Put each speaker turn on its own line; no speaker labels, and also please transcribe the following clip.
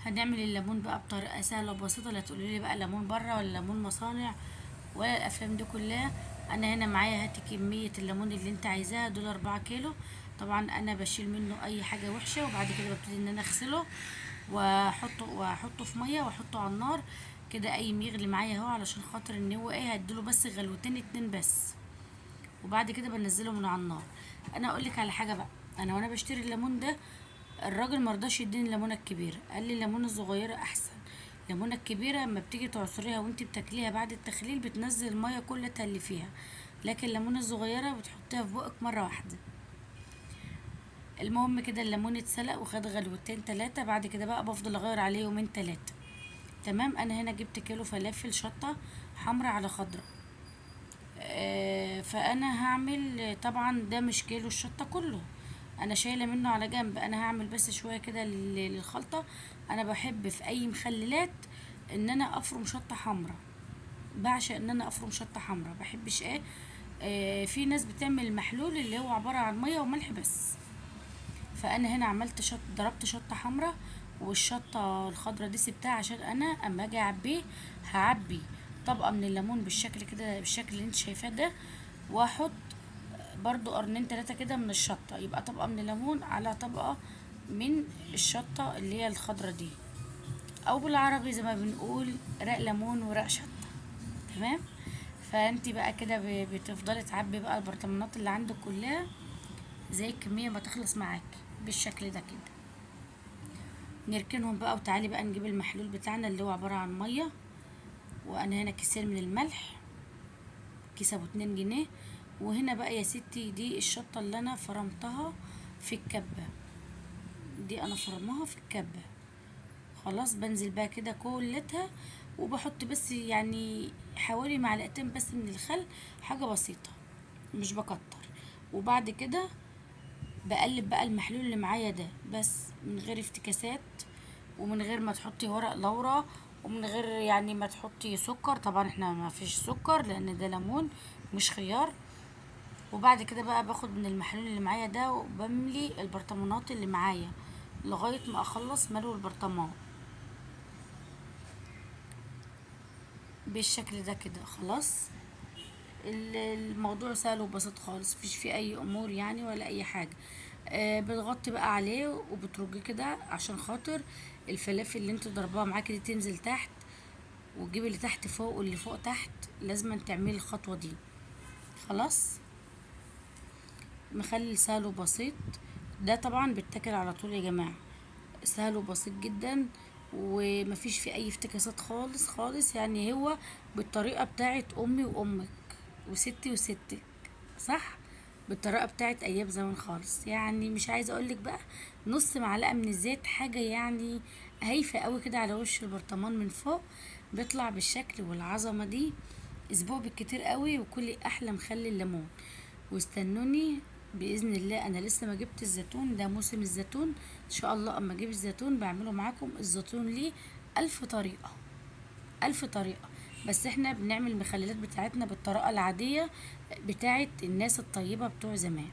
هنعمل الليمون بقى بطريقه سهله وبسيطه. لا تقولي لي بقى ليمون بره ولا ليمون مصانع ولا الافلام دي كلها. انا هنا معايا، هاتي كميه الليمون اللي انت عايزاها، دول 4 كيلو. طبعا انا بشيل منه اي حاجه وحشه، وبعد كده ببتدي ان انا اغسله واحطه في ميه واحطه على النار كده قايم يغلي معايا اهو، علشان خاطر ان هو ايه، هديله بس غلوتين 2 بس، وبعد كده بنزله من على النار. انا اقول لك على حاجه بقى، انا وانا بشتري الليمون ده الراجل مرضاش يديني الليمونه الكبيره، قال لي الليمونه الصغيره احسن. الليمونه الكبيره اما بتيجي تعصريها وانت بتاكليها بعد التخليل بتنزل الميه كلها اللي فيها، لكن الليمونه الصغيره بتحطيها في بقك مره واحده. المهم كده الليمون اتسلق وخد غلوتين 3، بعد كده بقى بفضل اغير عليه يومين 3. تمام. انا هنا جبت كيلو فلافل شطه حمرا على خضرا. فانا هعمل طبعا ده مش كيلو الشطه كله، انا شايله منه على جنب. انا هعمل بس شويه كده للخلطه. انا بحب في اي مخللات ان انا افرم شطه حمرا، بعشق ان انا افرم شطه حمرا. بحبش ايه، في ناس بتعمل محلول اللي هو عباره عن ميه وملح بس. فانا هنا عملت ضربت شطه حمرا، والشطه الخضرا دي سبتها عشان انا اما اجي اعبيه هعبي طبقه من الليمون بالشكل كده، بالشكل اللي انت شايفاه ده، واحط برضو قرنين 3 كده من الشطه، يبقى طبقه من الليمون على طبقه من الشطه اللي هي الخضرا دي، او بالعربي زي ما بنقول رق ليمون ورق شطه. تمام. فانت بقى كده بتفضلي تعبي بقى البرطمانات اللي عندك كلها زي الكميه ما تخلص معاك بالشكل ده كده. نركنهم بقى، وتعالي بقى نجيب المحلول بتاعنا اللي هو عبارة عن مية. وانا هنا كيسين من الملح، كيس ابو 2 جنيه. وهنا بقى يا ستي دي الشطة اللي انا فرمتها في الكبة، دي انا فرمها في الكبة. خلاص بنزل بقى كده كلتها، وبحط بس يعني حوالي معلقتين بس من الخل، حاجة بسيطة مش بكتر. وبعد كده بقلب بقى المحلول اللي معايا ده بس من غير افتكاسات، ومن غير ما تحطي ورق لورا، ومن غير يعني ما تحطي سكر. طبعا احنا ما فيش سكر لان ده ليمون مش خيار. وبعد كده بقى باخد من المحلول اللي معايا ده وبملي البرطمانات اللي معايا لغاية ما اخلص ملو البرطمان بالشكل ده كده. خلاص الموضوع سهل وبسيط خالص، مفيش فيه اي امور يعني ولا اي حاجه. بتغطي بقى عليه وبترجيه كده عشان خاطر الفلافل اللي انت ضربها معاكي دي تنزل تحت، وتجيبي اللي تحت فوق واللي فوق تحت. لازم تعملي الخطوه دي. خلاص مخلل سهل وبسيط، ده طبعا بيتاكل على طول يا جماعه، سهل وبسيط جدا، ومفيش فيه اي افتكاسات خالص خالص. يعني هو بالطريقه بتاعت امي وامك وستي وستك، صح، بالطريقه بتاعت ايام زمان خالص. يعني مش عايزه اقولك بقى نص معلقه من الزيت، حاجه يعني هايفه قوي كده على وش البرطمان من فوق، بيطلع بالشكل والعظمه دي. اسبوع بالكتير قوي وكلي احلى مخلل ليمون. واستنوني باذن الله، انا لسه ما جبت الزيتون، ده موسم الزيتون ان شاء الله. اما اجيب الزيتون بعمله معاكم. الزيتون ليه 1000 طريقه، 1000 طريقه، بس احنا بنعمل المخللات بتاعتنا بالطريقه العاديه بتاعت الناس الطيبه بتوع زمان.